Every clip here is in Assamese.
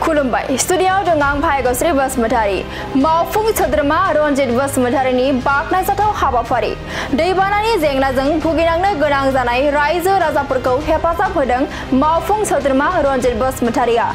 खुलुमबाय स्टुडियोआव दं आं भायगश्री बसुमतारी मावफुं सोद्रोमा रनजित बसुमतारीनि बाखनायजाथाव हाबाफारि दैबानानि जेंनाजों भुगिनांनो गोनां जानाय रायजो राजाफोरखौ हेफाजाब होदों मावफुं सोद्रोमा रनजित बसुमतारीया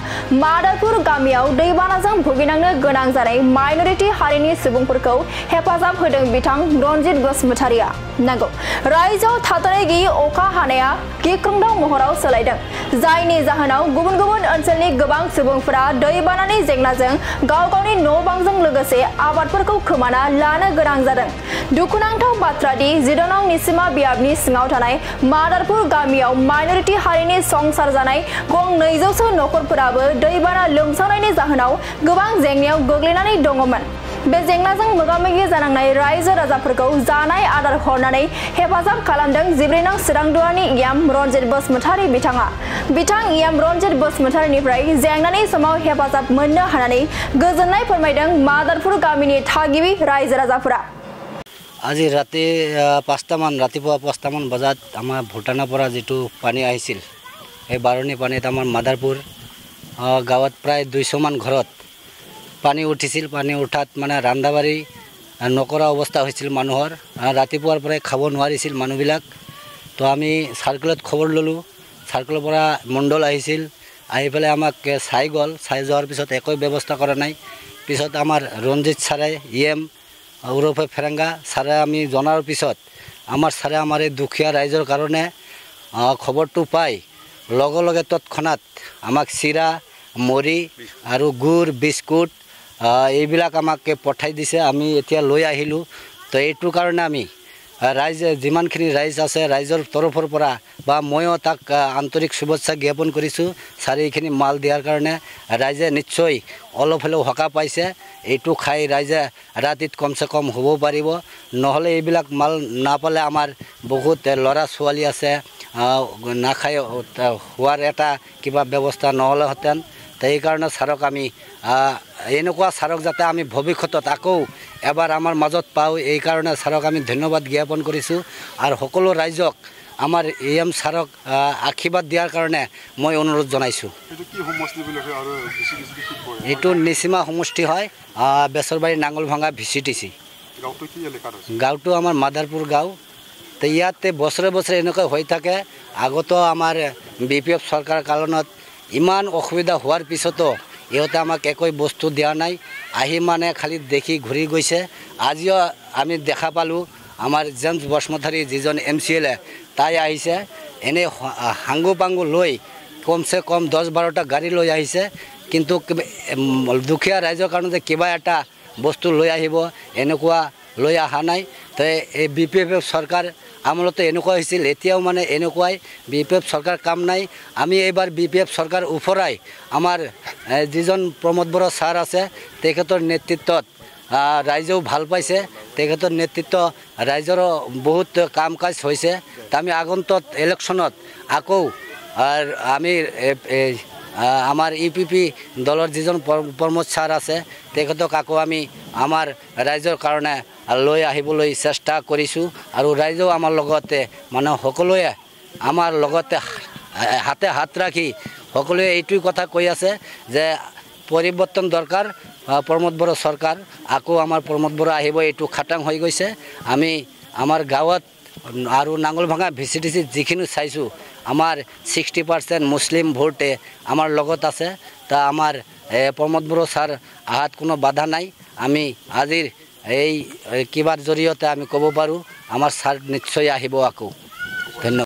मादारपुर गामियाव दैबानाजों भुगिनांनो गोनां जानाय माइनरिटि हारिनि सुबुंफोरखौ हेफाजाब होदों बिथां रनजित बसुमतारीया नंगौ रायजोआव थाथ'नाय गैयै अखा हानाया गिख्रंथाव महराव सोलायदों जायनि जाहोनाव गुबुन गुबुन ओनसोलनि गोबां सुबुंफोरा दैबानानि जेंनाजों गाव गावनि न'-बांजों लोगोसे आबादफोरखौ खोमाना लानो गोनां जादों दुखुनांथाव बाथ्रा दि जिदनाव निसिमा बियाबनि सिङाव थानाय मादारपुर गामियाव माइनरिटि हारिनि संसार जानाय गं 200सो नखरफोराबो दैबाना लोमसावनायनि जाहोनाव गोबां जेंनायाव गोग्लैनानै दङमोन बे जेंनाजों मोगा-मोगि जानांनाय रायजो राजाफोरखौ जानाय आदार हरनानै हेफाजाब खालामदों जिब्रैनं सिरांदुवारनि इयाम रनजित बसुमतारी बिथां इयाम रनजित बसुमतारीनिफ्राय जेंनानि समाव हेफाजाब मोननो हानानै गोजोननाय फोरमायदों मादारपुर गामिनि थागिबि रायजो राजाफोरा আজি ৰাতি 5টামান ৰাতিপুৱা 5টামান বজাত আমাৰ ভুটানৰ পৰা যেটো পানী আহিছিল এই বাৰণী পানীত আমাৰ মাদাৰপুৰ গাঁৱত প্ৰায় 200 মান ঘৰত পানী উঠিছিল পানী উঠাত মানে ৰান্দাবাৰী নকৰা অৱস্থা হৈছিল মানুহৰ ৰাতিপুৱাৰ পৰাই খাব নোৱাৰিছিল মানুহবিলাক তো আমি সাৰ্কেলত খবৰ ললো সাৰ্কেলৰ পৰা মণ্ডল আহিছিল আহি পেলাই আমাক চাই গল চাই যোৱাৰ পিছত একো ব্যৱস্থা কৰা নাই পিছত আমাৰ ৰঞ্জিত ছাৰে ইএম ওৰফে ফেৰেঙ্গা ছাৰে আমি জনাৰ পিছত আমাৰ ছাৰে আমাৰ এই দুখীয়া ৰাইজৰ কাৰণে খবৰটো পাই লগে লগে তৎক্ষণাত আমাক চিৰা মৰি আৰু গুৰ বিস্কুট এইবিলাক আমাক পঠাই দিছে আমি এতিয়া লৈ আহিলো তো এইটো কাৰণে আমি ৰাইজে যিমানখিনি ৰাইজ আছে ৰাইজৰ তৰফৰ পৰা বা ময়ো তাক আন্তৰিক শুভেচ্ছা জ্ঞাপন কৰিছোঁ চাৰিখিনি মাল দিয়াৰ কাৰণে ৰাইজে নিশ্চয় অলপ হলেও হকা পাইছে এইটো খাই ৰাইজে ৰাতিত কমসে কম হ'ব পাৰিব নহলে এইবিলাক মাল নাপালে আমাৰ বহুত লৰা ছোৱালী আছে নাখায় হোৱাৰ এটা কিবা ব্যৱস্থা নহলে হতেন এই কাৰণে ছাৰক আমি এনেকুৱা ছাৰক যাতে আমি ভৱিষ্যতত আকৌ এবাৰ আমাৰ মাজত পাওঁ এই কাৰণে ছাৰক আমি ধন্যবাদ জ্ঞাপন কৰিছোঁ আৰু সকলো ৰাইজক আমাৰ এএম ছাৰক আশীৰ্বাদ দিয়াৰ কাৰণে মই অনুৰোধ জনাইছোঁ এইটো নিচিমা সমষ্টি হয় বেচৰবাৰী নাঙলভাঙা ভিচিটিচি গাঁওটো আমাৰ মাদাৰপুৰ গাঁও তো ইয়াতে বছৰে বছৰে এনেকুৱা হৈ থাকে আগতো আমাৰ বিপিএফ চৰকাৰ কালত ইমান অসুবিধা হোৱাৰ পিছতো ইহঁতে আমাক একো বস্তু দিয়া নাই আহি মানে খালি দেখি ঘূৰি গৈছে আজিও আমি দেখা পালোঁ আমাৰ জেমছ বসুমতাৰী যিজন MCLA তাই আহিছে এনে হাংগু পাংগু লৈ কমসে কম 10-12টা গাড়ী লৈ আহিছে কিন্তু দুখীয়া ৰাইজৰ কাৰণে কিবা এটা বস্তু লৈ আহিব এনেকুৱা লৈ অহা নাই তো এই বিপিএফ চৰকাৰ আমলতে এনেকুৱা হৈছিল এতিয়াও মানে এনেকুৱাই বিপিএফ চৰকাৰ কাম নাই আমি এইবাৰ বিপিএফ চৰকাৰ উফৰাই আমাৰ যিজন প্ৰমোদ বড়ো ছাৰ আছে তেখেতৰ নেতৃত্বত ৰাইজেও ভাল পাইছে তেখেতৰ নেতৃত্ব ৰাইজৰো বহুত কাম কাজ হৈছে আমি আগন্তুক ইলেকশ্যনত আকৌ আমি আমাৰ ইপিপি দলৰ যিজন প্ৰমোদ ছাৰ আছে তেখেতক আকৌ আমি আমাৰ ৰাইজৰ কাৰণে লৈ আহিবলৈ চেষ্টা কৰিছোঁ আৰু ৰাইজেও আমাৰ লগতে মানে সকলোৱে আমাৰ লগতে হাতে হাত ৰাখি সকলোৱে এইটোই কথা কৈ আছে যে পৰিৱৰ্তন দৰকাৰ প্ৰমোদ বড়ো চৰকাৰ আকৌ আমাৰ প্ৰমোদ বড়ো আহিব এইটো খাটাং হৈ গৈছে আমি আমাৰ গাঁৱত আৰু নাঙলভাঙা ভিচিটিচি যিখিনি চাইছোঁ আমাৰ 60% মুছলিম ভোটে আমাৰ লগত আছে তা আমাৰ প্ৰমোদ বড়ো ছাৰ আহাত কোনো বাধা নাই আমি আজিৰ এই কিবাৰ জৰিয়তে আমি ক'ব পাৰোঁ আমাৰ ছাৰ নিশ্চয় আহিব আকৌ ধন্যবাদ।